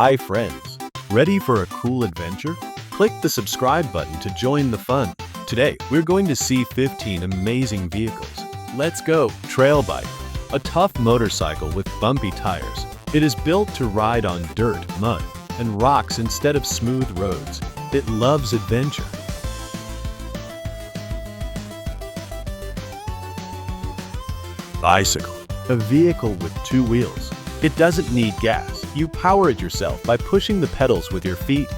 Hi friends, ready for a cool adventure? Click the subscribe button to join the fun. Today, we're going to see 15 amazing vehicles. Let's go! Trail bike, a tough motorcycle with bumpy tires. It is built to ride on dirt, mud, and rocks instead of smooth roads. It loves adventure. Bicycle, a vehicle with two wheels. It doesn't need gas. You power it yourself by pushing the pedals with your feet.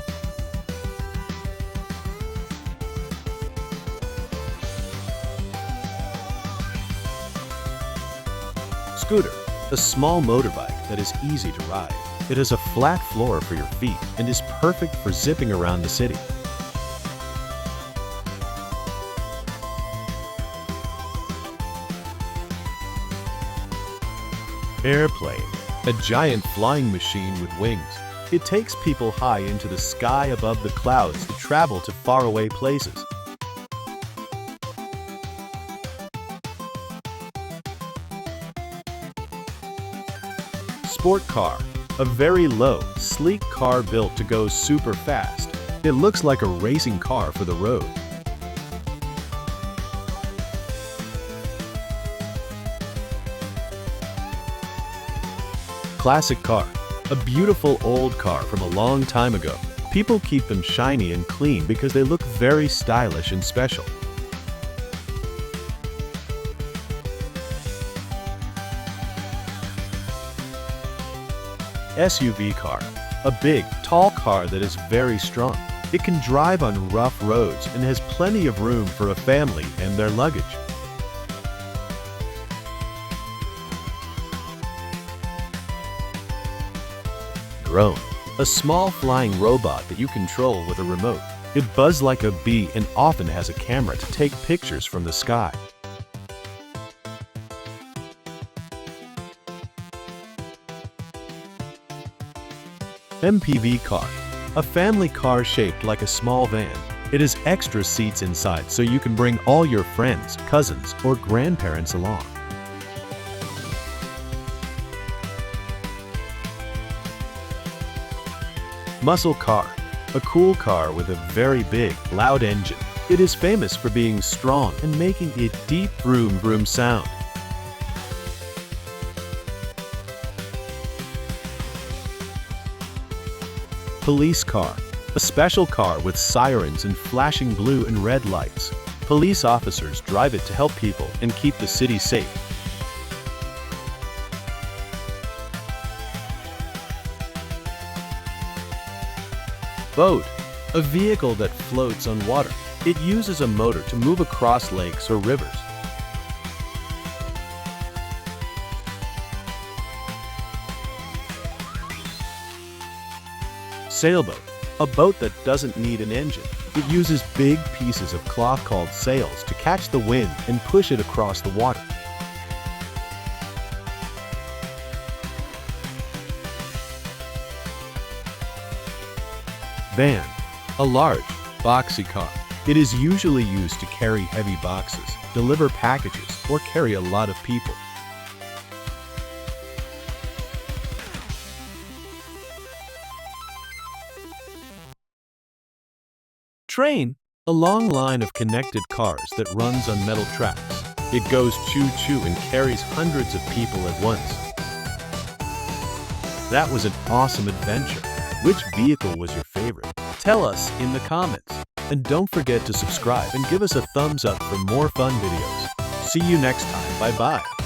Scooter, a small motorbike that is easy to ride. It has a flat floor for your feet and is perfect for zipping around the city. Airplane, a giant flying machine with wings. It takes people high into the sky above the clouds to travel to faraway places. Sport car, a very low, sleek car built to go super fast. It looks like a racing car for the road. Classic car, a beautiful old car from a long time ago. People keep them shiny and clean because they look very stylish and special. SUV car, a big, tall car that is very strong. It can drive on rough roads and has plenty of room for a family and their luggage. Drone, a small flying robot that you control with a remote. It buzzes like a bee and often has a camera to take pictures from the sky. MPV car, a family car shaped like a small van. It has extra seats inside so you can bring all your friends, cousins, or grandparents along. Muscle car, a cool car with a very big, loud engine. It is famous for being strong and making a deep vroom vroom sound. Police car, a special car with sirens and flashing blue and red lights. Police officers drive it to help people and keep the city safe. Boat, a vehicle that floats on water. It uses a motor to move across lakes or rivers. Sailboat, a boat that doesn't need an engine. It uses big pieces of cloth called sails to catch the wind and push it across the water. Van, a large, boxy car. It is usually used to carry heavy boxes, deliver packages, or carry a lot of people. Train, a long line of connected cars that runs on metal tracks. It goes choo-choo and carries hundreds of people at once. That was an awesome adventure. Which vehicle was your favorite? Tell us in the comments. And don't forget to subscribe and give us a thumbs up for more fun videos. See you next time. Bye-bye.